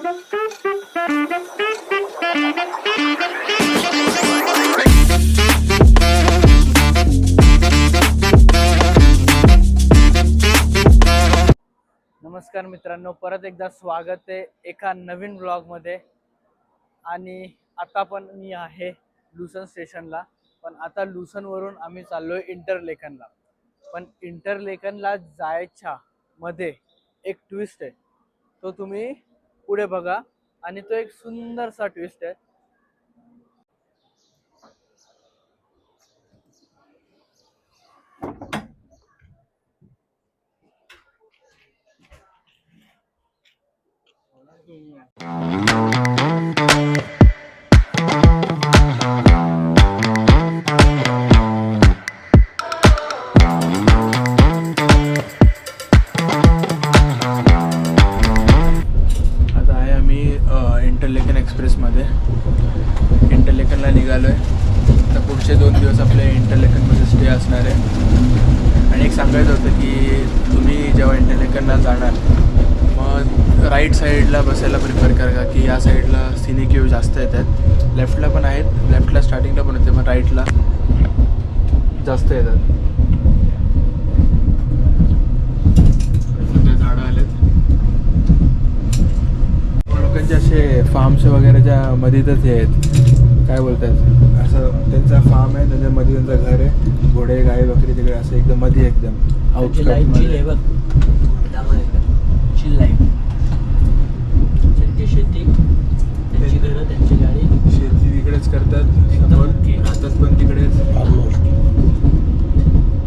नमस्कार मित्रांनो, परत एकदा स्वागत आहे एका नवीन ब्लॉगमध्ये. आणि आता पण मी आहे लुसन स्टेशनला. पण आता लुसनवरून आम्ही चाललोय इंटरलेकनला. पण इंटरलेकनला जायच्या मध्ये एक ट्विस्ट आहे, तो तुम्ही पुढे बघा. आणि तो एक सुंदरसा ट्विस्ट आहे. आता आहे आम्ही इंटरलेकन एक्सप्रेसमध्ये. इंटरलेकनला निघालो आहे. तर पुढचे 2 दिवस आपले इंटरलेकनमध्ये स्टे असणार आहे. आणि एक सांगायचं होतं की तुम्ही जेव्हा इंटरलेकनला जाणार मग राईट साईडला बसायला प्रिफर करा, की या साईडला सिनिक व्ह्यू जास्त येतात. लेफ्टला पण आहेत, लेफ्टला स्टार्टिंगला पण होते, पण राईटला जास्त येतात. झाडं आलेत लोकांचे, असे फार्म्स वगैरेच्या मध्येच हे आहेत, काय बोलतात असं, त्यांचा फार्म आहे, त्याच्यामध्ये त्यांचं घर आहे, घोडे गाय बकरी तिकडे असं एकदम मध्ये, एकदम आउटस्कर्टमध्ये. शेती, त्यांची घरं, त्यांची गाडी, शेती तिकडेच करतात, समोर राहतात पण तिकडेच.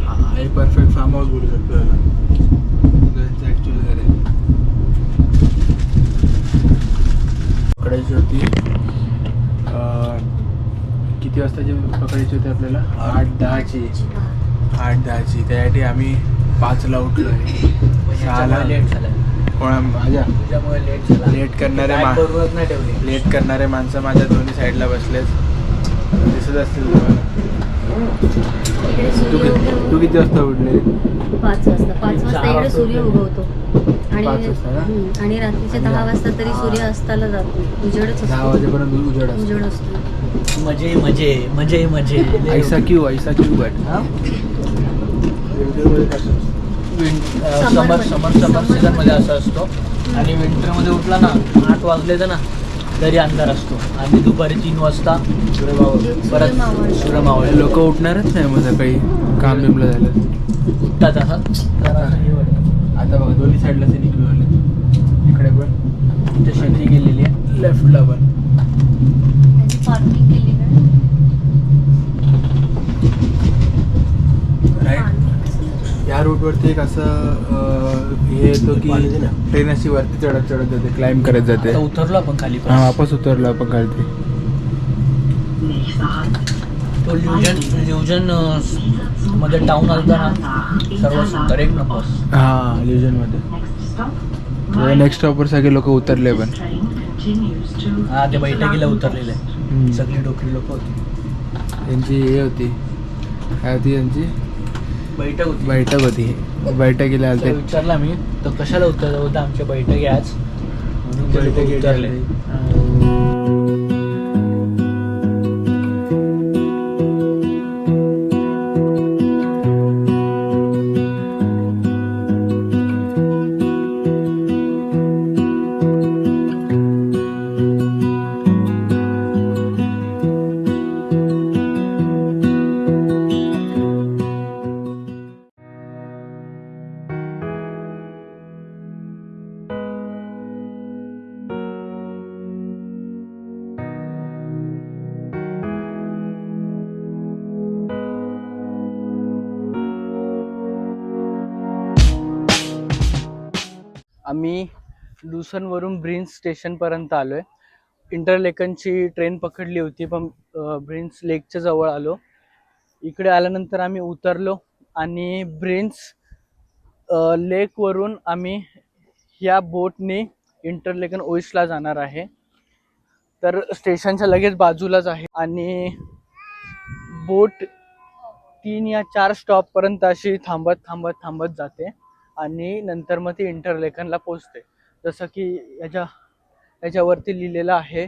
हा, हे परफेक्ट फार्म हाऊस बोलू शकतो याला, त्यांचं ॲक्च्युअल घर आहे. पकडायची होती, किती वाजताची पकडायची होती आपल्याला? 8-10ची. त्यासाठी आम्ही 5ला उठलो आहे. 6ला लेट झाला. कोणा माझ्या तुझ्यामुळे लेट झाला. लेट करणारे माणसं माझ्या दोन्ही साईडला बसलेत, दिसत असतील तुम्हाला. तू किती वाजता उठले? 5 वाजता. 5 वाजता इकडे सूर्य उगवतो आणि 5 वाजता का? आणि रात्रीचे 10 वाजता तरी सूर्य अस्ताला जातो. उजेडच असतो. 10 वाजेपर्यंत उजेड असतो. मजे ऐसा क्यू बट समर सीझन मध्ये असं असतो. आणि विंटर मध्ये उठला ना 8 वाजले तर ना तरी अंधार असतो. आणि दुपारी 3 वाजता परत सूर्य मावळे. लोक उठणारच नाही मग सकाळी, काम बिमलं झालं उठतात असं. आता बघा दोन्ही साईडला ते निघले, इकडे पण शेती केलेली आहे, लेफ्टला पण. फार्मिंग केली राईट, या रूटवरती एक असं हे येतो की ट्रेन अशी वरती चढत जाते, क्लाइंब करत जाते. उतरलो आपण खाली. हा, वापस उतरलो आपण खाली. तो ल्युजन मध्ये टाऊन आलता ना, सर्व सुंदर, एक नंबर. हा, ल्युजनमध्ये नेक्स्ट स्टॉपवर सगळे लोक उतरले पण. हा, ते बैठकीला उतरलेले सगळी डोकरी लोक होती. त्यांची हे होती, काय होती त्यांची बैठक होती. बैठकीला आलते. विचारला मी, तर कशाला उतरलं होतं? आमच्या बैठकी आज म्हणून ते लोक उतरले. आम्ही लुसनवरून ब्रिन्स स्टेशनपर्यंत आलो आहे. इंटरलेकनची ट्रेन पकडली होती, पण ब्रिन्स लेकच्या जवळ आलो. इकडे आल्यानंतर आम्ही उतरलो आणि ब्रिन्स लेकवरून आम्ही ह्या बोटने इंटरलेकन ओईस्टला जाणार आहे. तर स्टेशनच्या लगेच बाजूलाच आहे आणि बोट 3 या 4 स्टॉपपर्यंत अशी थांबत जाते आणि नंतर मग ती इंटरलेकनला पोचते. जसं की त्याच्यावरती लिहिलेलं आहे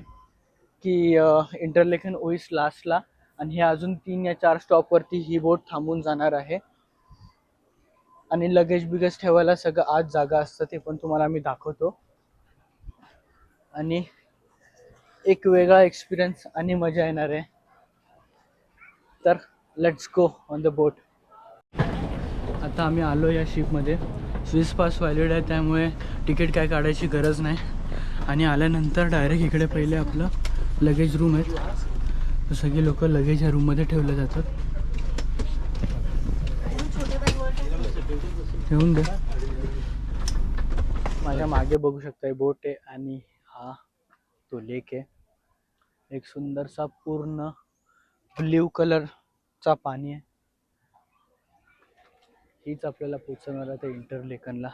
की इंटरलेकन ओईस लास्टला, आणि हे अजून 3 या 4 स्टॉपवरती ही बोट थांबून जाणार आहे. आणि लगेज बिगेज ठेवायला सगळं आज जागा असतं, ते पण तुम्हाला मी दाखवतो. आणि एक वेगळा एक्सपिरियन्स आणि मजा येणार आहे. तर लेट्स गो ऑन द बोट. आता आम्ही आलो या शिपमध्ये. स्विस पास व्हॅलिड आहे, त्यामुळे तिकीट काय काढायची गरज नाही. आणि आल्यानंतर डायरेक्ट इकडे पहिले आपलं लगेज रूम आहेत. तर सगळी लोक लगेज ह्या रूममध्ये ठेवले जातात. ठेवून दे. माझ्या मागे बघू शकता बोट आहे आणि हा तो लेक आहे. एक सुंदरसा पूर्ण ब्ल्यू कलरचा पाणी आहे. हीच आपल्याला पोचवणार आहे इंटरलेकनला.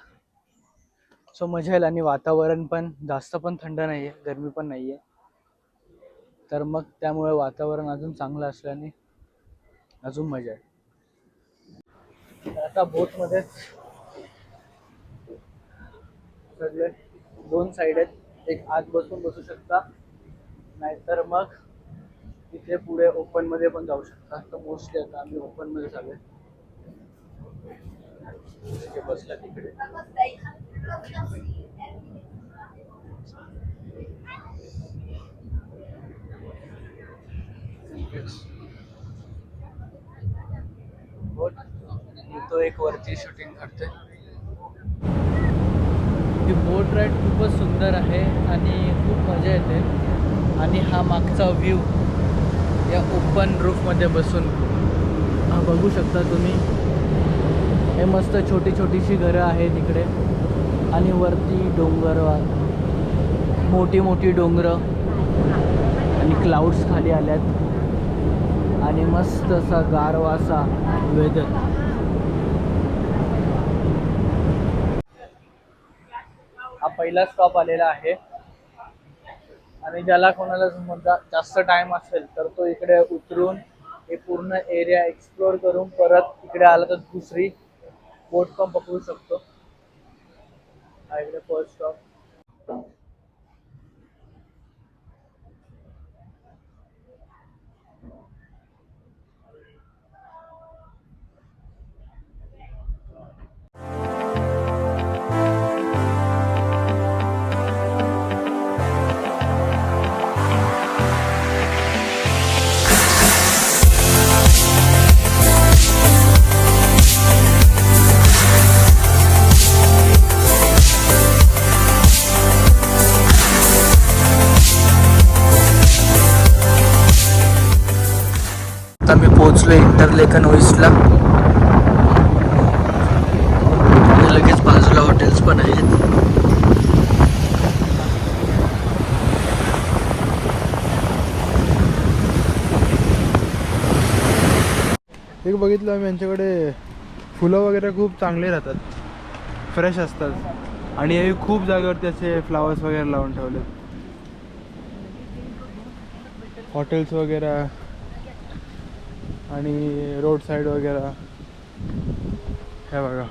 सो मजा येईल. आणि वातावरण पण जास्त पण थंड नाही आहे, गरमी पण नाही आहे. तर मग त्यामुळे वातावरण अजून चांगलं असल्याने अजून मजा आहे. आता बोटमध्येच सगळे 2 साईड आहेत. एक आत बसून बसू शकता, नाहीतर मग तिथे पुढे ओपन मध्ये पण जाऊ शकता. तर मोस्टली आता आम्ही ओपन मध्ये चालू आहे. बसला तिकडे. बोट तो एक वरती शूटिंग करते. ही बोट राईड खूपच सुंदर आहे आणि खूप मजा येते. आणि हा मागचा व्ह्यू या ओपन रूफमध्ये बसून हा बघू शकता तुम्ही. हे मस्त छोटी छोटीशी घरं आहेत इकडे, आणि वरती डोंगर, मोठी मोठी डोंगरं, आणि क्लाउड्स खाली आल्यात, आणि मस्त असा गारवा असा वेदर. हा पहिला स्टॉप आलेला आहे. आणि ज्याला कोणाला समजा जास्त टाइम असेल तर तो इकडे उतरून हे पूर्ण एरिया एक्सप्लोर करून परत इकडे आला तर दुसरी बोट पण पकडू शकतो. हा इकडे फर्स्ट स्टॉप. आता मी पोहोचलो इंटरलेकन ओईसला. लगेच बाजूला हॉटेल्स पण आहेत. एक बघितलं आम्ही यांच्याकडे फुलं वगैरे खूप चांगले राहतात, फ्रेश असतात. आणि हे खूप जागेवरती असे फ्लावर्स वगैरे लावून ठेवलेत. हॉटेल्स वगैरे आणि रोड साईड वगैरे हे बघा.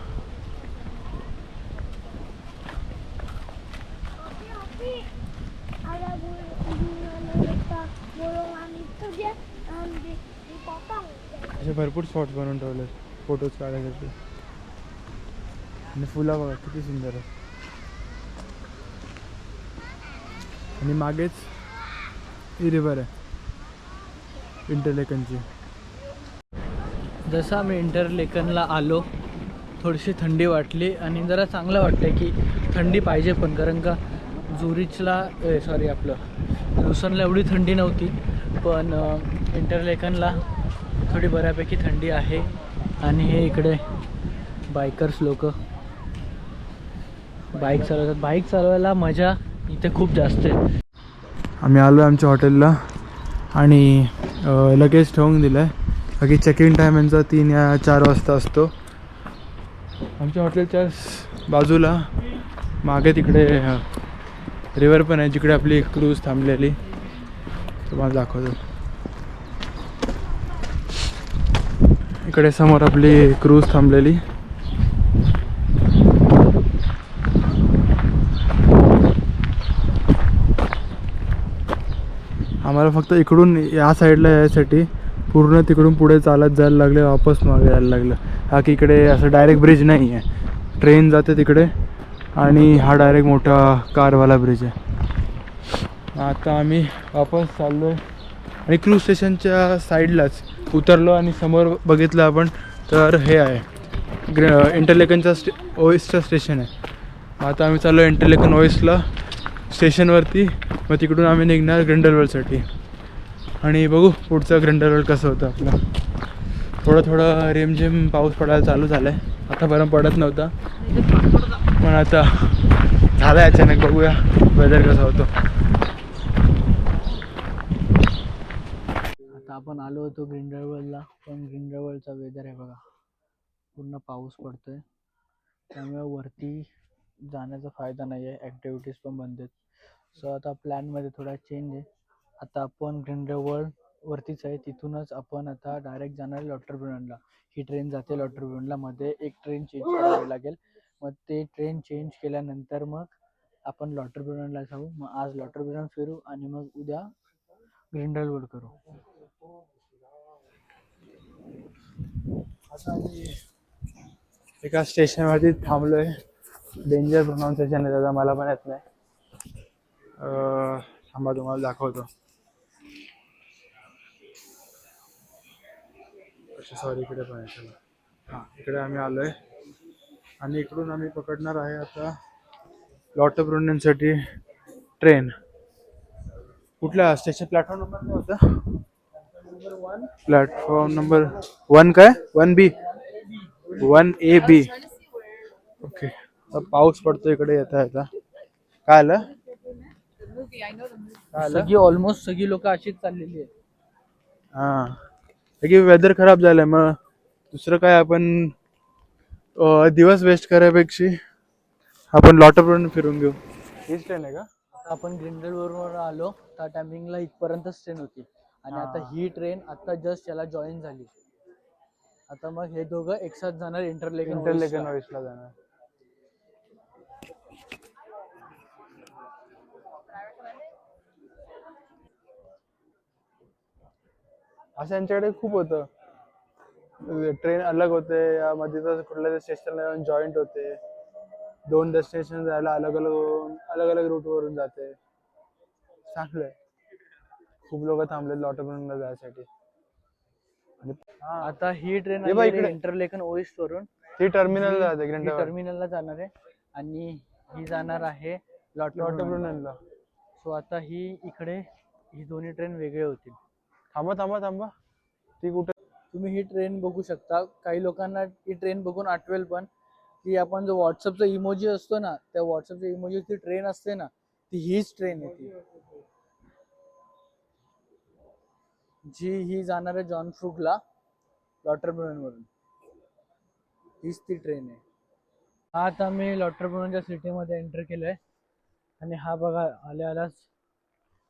असे भरपूर स्पॉट्स बनवून ठेवलेत फोटोज काढायसाठी. आणि फुलं बघा किती सुंदर आहे. आणि मागेच ही रिव्हर आहे इंटरलेकनची. जसं आम्ही इंटरलेकनला आलो, थोडीशी थंडी वाटली आणि जरा चांगलं वाटतं की थंडी पाहिजे पण, कारण का झुरिचला आपलं लुसनला एवढी थंडी नव्हती, पण इंटरलेकनला थोडी बऱ्यापैकी थंडी आहे. आणि हे इकडे बायकर्स लोक बाईक चालवतात. बाईक चालवायला मजा इथे खूप जास्त आहे. आम्ही आलो आमच्या हॉटेलला आणि लगेज ठेवून दिलं आहे. बाकी चेक इन टाईम यांचा 3 या 4 वाजता असतो. आमच्या हॉटेलच्या बाजूला मागे तिकडे रिव्हर पण आहे, जिकडे आपली क्रूज थांबलेली तुम्हाला दाखवतो. इकडे समोर आपली क्रूज थांबलेली. आम्हाला फक्त इकडून या साईडला यायसाठी पूर्ण तिकडून पुढे चालत जायला लागले, वापस मागे यायला लागलं. हा की इकडे असं डायरेक्ट ब्रिज नाही आहे, ट्रेन जाते तिकडे आणि हा डायरेक्ट मोठा कारवाला ब्रिज आहे. आता आम्ही वापस चाललो आहे आणि क्रूज स्टेशनच्या साईडलाच उतरलो आणि समोर बघितलं आपण तर हे आहे इंटरलेकनच्या ओएसचं स्टेशन आहे. आता आम्ही चाललो इंटरलेकन ओएसला स्टेशनवरती, मग तिकडून आम्ही निघणार ग्रिंडलवेलसाठी आणि बघू पुढचं ग्रिंडलवेल कसं होतं आपलं. थोडं रिमझिम पाऊस पडायला चालू झाला आहे, आतापर्यंत पडत नव्हता पण आता झाला आहे अचानक. बघूया वेदर कसा होतो. आता आपण आलो होतो ग्रिंडलवेलला, पण ग्रिंडलवेलचा वेदर आहे बघा, पूर्ण पाऊस पडतोय, त्यामुळे वरती जाण्याचा फायदा नाही आहे, ॲक्टिव्हिटीज पण बंद आहेत. सो आता प्लॅनमध्ये थोडा चेंज आहे. आता आपण ग्रिंडलवेल वरतीच आहे, तिथूनच आपण आता डायरेक्ट जाणार लॉटरब्रुनला. ही ट्रेन जाते लॉटरब्रुनला, मध्ये एक ट्रेन चेंज करावी लागेल. मग ते ट्रेन चेंज केल्यानंतर मग आपण लॉटरब्रुनला जाऊ. मग आज लॉटरब्रुन फिरू आणि मग उद्या ग्रिंडलवेल करू. आता आम्ही एका स्टेशनवरती थांबलो आहे. डेंजर प्रोनाऊन्सिएशन आहे त्याचा, मला पण येत नाही. थांबा तुम्हाला दाखवतो. सॉरी इकडे पण आहे. चला हां, इकडे आम्ही आलो आहे आणि इकडून आम्ही पकडणार आहे आता लॉटरब्रुनसाठी ट्रेन. कुठल्या स्टेशन प्लॅटफॉर्म नंबर काय होता? प्लॅटफॉर्म नंबर 1 काय 1B 1AB. ओके. पाऊस पडतो इकडे येता येता. काय आलं? सगळी ऑलमोस्ट सगळी लोक अशीच चाललेली आहेत. हां की वेदर खराब झालं, मग दुसरं काय आपण दिवस वेस्ट करायपेक्षा आपण लॉटरब्रुन फिरून घेऊ. हीच ट्रेन आहे का? आता आपण ग्रिंडलवेलवर आलो, त्या टायमिंगला इथपर्यंतच ट्रेन होती आणि आता ही ट्रेन आता जस्ट याला जॉईन झाली. आता मग हे दोघं एकसाथ जाणार इंटरलेकन ओएसला जाणार. असं यांच्याकडे खूप होतं, ट्रेन अलग होते, यामध्ये तर कुठल्या स्टेशनला जाऊन जॉईंट होते, 2 डेस्टिनेशन जायला अलग अलग रूटवरून जाते. चांगलं आहे. खूप लोक थांबले लॉटरब्रुनला जायसाठी. आता ही ट्रेन इंटरलेकन ओएस वरून ती टर्मिनल जाते, टर्मिनलला जाणार आहे आणि ही जाणार आहे लॉटरब्रुनला. सो आता ही इकडे ही दोन्ही ट्रेन वेगळे होतील. थांबा ती कुठे? तुम्ही ही ट्रेन बघू शकता. काही लोकांना ही ट्रेन बघून आठवेल पण की आपण जो व्हॉट्सअपचा इमोजी असतो ना, त्या व्हॉट्सअपच्या इमोजीची ट्रेन असते ना, ती हीच ट्रेन आहे. ही जाणार आहे जॉनफ्रुगला लॉटरब्रुन वरून. हीच ती ट्रेन आहे. आता मी लॉटरब्रुनच्या सिटीमध्ये एंटर केलंय आणि हा बघा आल्याच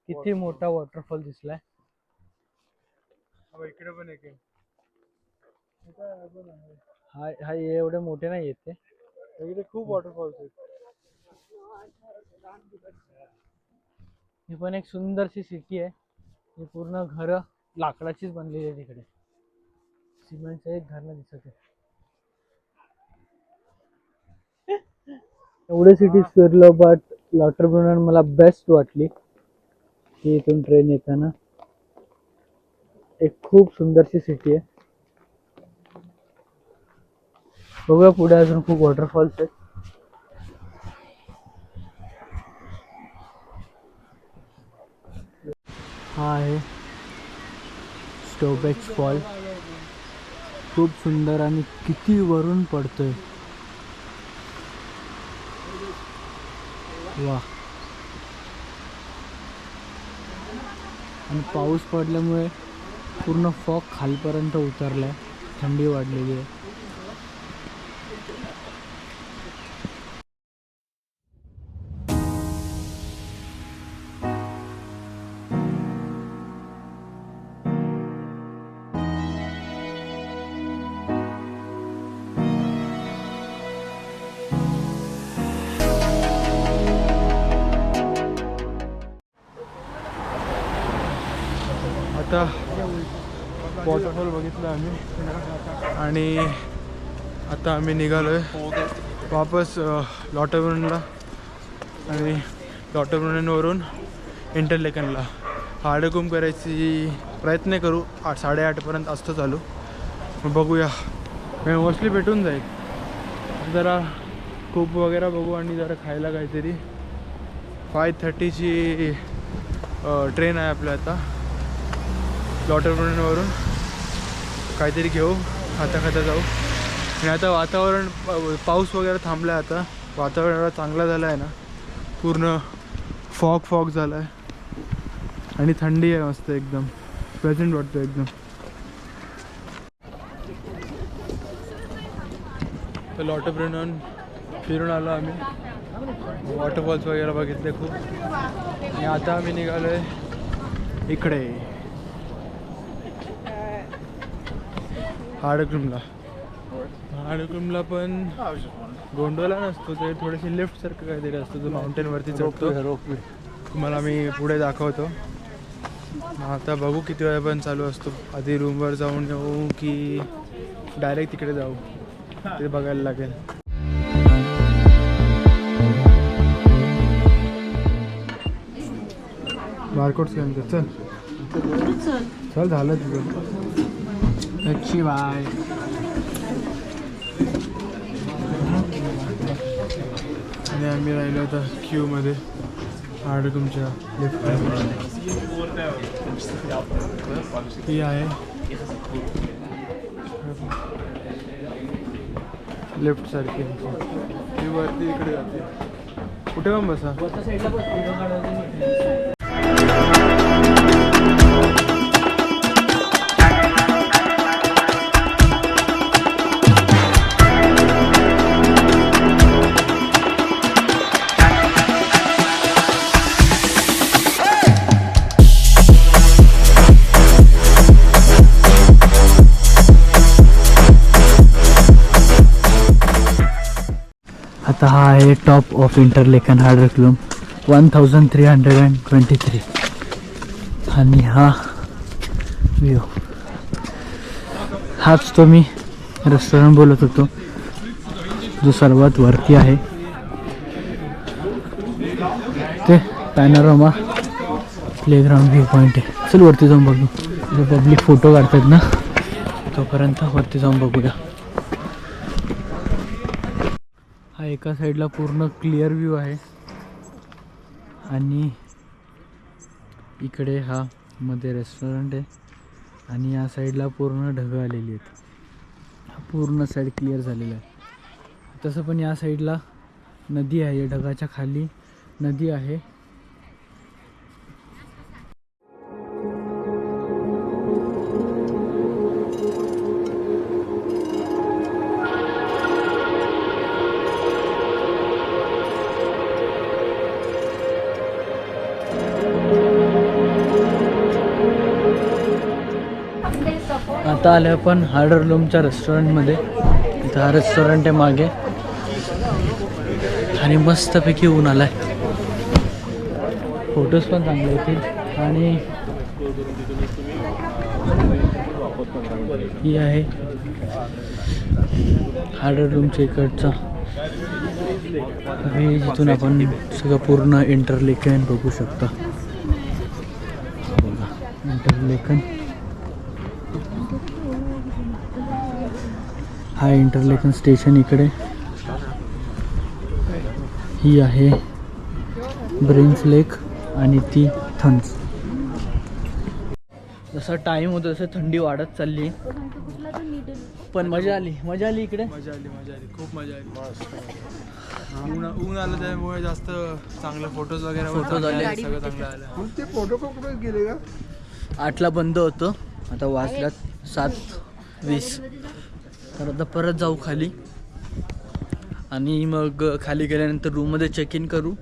किती मोठा वॉटरफॉल दिसलाय. इकडे पण एक हा एवढे मोठे नाही आहेत ते. इकडे खूप वॉटरफॉल्स आहेत. ही पण एक सुंदरशी सिटी आहे. ही पूर्ण घरं लाकडाचीच बनलेली आहे. तिकडे सिमेंटचं एक घर दिसत आहे. एवढे सिटीज फिरलो, बट लॉटरब्रुन मला बेस्ट वाटली. की इथून ट्रेन येताना एक खूप सुंदरशी सिटी आहे. बघूया पुढे अजून खूप वॉटरफॉल्स आहेत. हा आहे स्टोबेक्स फॉल. खूप सुंदर आणि किती वरून पडतोय. वा. आणि पाऊस पडल्यामुळे पूर्ण फॉग खालपर्यंत उतरलाय, थंडी वाढलेली आहे. मोठा वॉटरफॉल बघितला आम्ही आणि आता आम्ही निघालो आहे वापस लॉटरब्रुनला आणि लॉटरब्रुनवरून इंटरलेकनला हाडकुम करायची प्रयत्न करू 8:30पर्यंत असतो चालू. मग बघूया मोस्टली भेटून जाईल. जरा खूप वगैरे बघू आणि जरा खायला काहीतरी. 5:30ची ट्रेन आहे आपल्या आता लॉटरब्रुनवरून. काहीतरी घेऊ खाता खाता जाऊ. आणि आता वातावरण पाऊस वगैरे थांबला आहे. आता वातावरण एवढा चांगला झाला आहे ना पूर्ण फॉग झाला आहे आणि थंडी आहे मस्त एकदम प्लेझंट वाटतं एकदम. तर लॉटरब्रुन फिरून आलो आम्ही. वॉटरफॉल्स वगैरे बघितले खूप. आणि आता आम्ही निघालो आहे इकडे हाडकुमला. हाडकुमला पण गोंडोला नसतो ते थोडेसे लिफ्ट सारखं काहीतरी असतं जो माउंटेनवरती चढतो. रोपवे तुम्हाला मी पुढे दाखवतो. आता बघू किती वेळापर्यंत चालू असतो. आधी रूमवर जाऊन येऊ की डायरेक्ट तिकडे जाऊ ते बघायला लागेल. बारकोड स्कॅन कर. चल झालं तुझं. अच्छी बाय. आणि आम्ही राहिलो आता क्यूमध्ये हाडकुमच्या लिफ्ट. ही आहे लिफ्ट सारखी. ही वरती इकडे जाते. कुठे पण बसा. आता हा आहे टॉप ऑफ इंटरलेकन हाडकुम 1323 आणि हा व्ह्यू. हाच तो मी रेस्टॉरंट बोलत होतो जो सर्वात वरती आहे. ते पॅनोरामा प्लेग्राऊंड व्ह्यू पॉईंट आहे. चल वरती जाऊन बघू. जो पब्लिक फोटो काढतात ना तोपर्यंत वरती जाऊन बघूया. हा एका साईडला पूर्ण क्लिअर व्ह्यू आहे आणि इकडे हा मध्ये रेस्टॉरंट आहे आणि या साईडला पूर्ण ढगं आलेली आहेत. हा पूर्ण साईड क्लिअर झालेला आहे. तसं पण या साईडला नदी आहे. ढगाच्या खाली नदी आहे. आता आले आपण हाडरलूमच्या रेस्टॉरंटमध्ये. इथं हा रेस्टॉरंट आहे मागे आणि मस्तपैकी ऊन आलाय. फोटोज पण चांगले येतील. आणि ही आहे हाडरलूमच्या इकडचा जिथून आपण सगळं पूर्ण इंटरलेकन बघू शकता. बघा इंटरलेकन. हा इंटरलेकन स्टेशन इकडे. ही आहे ब्रेन्स लेक आणि ती थन्स. जसा टाइम होतो तसं थंडी वाढत चालली पण मजा आली इकडे. मजा आली खूप मजा आली. ऊन आलं त्यामुळे जास्त चांगलं फोटोज वगैरे सगळं चांगलं आलं. ते फोटो कुठे गेले का. 8ला बंद होतं. आता वाजल्यात 7:20. तर आता परत जाऊ खाली आणि मग खाली गेल्यानंतर रूममध्ये चेक इन करू